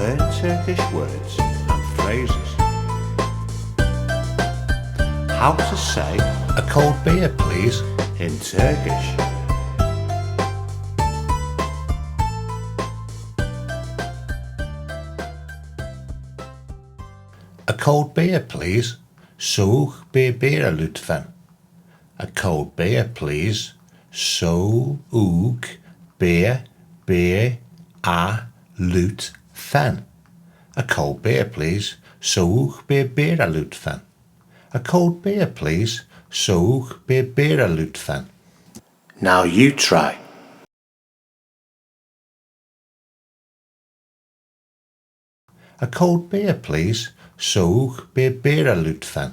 learn Turkish words and phrases. How to say A cold beer, please. in Turkish. A cold beer, please. Soğuk bir bira lütfen. A cold beer, please. Soğuk bir bira lütfen. A cold beer, please. Soğuk bir bira lütfen. A cold beer, please. Soğuk bir bira lütfen. Now you try. A cold beer, please. Soğuk bir bira lütfen.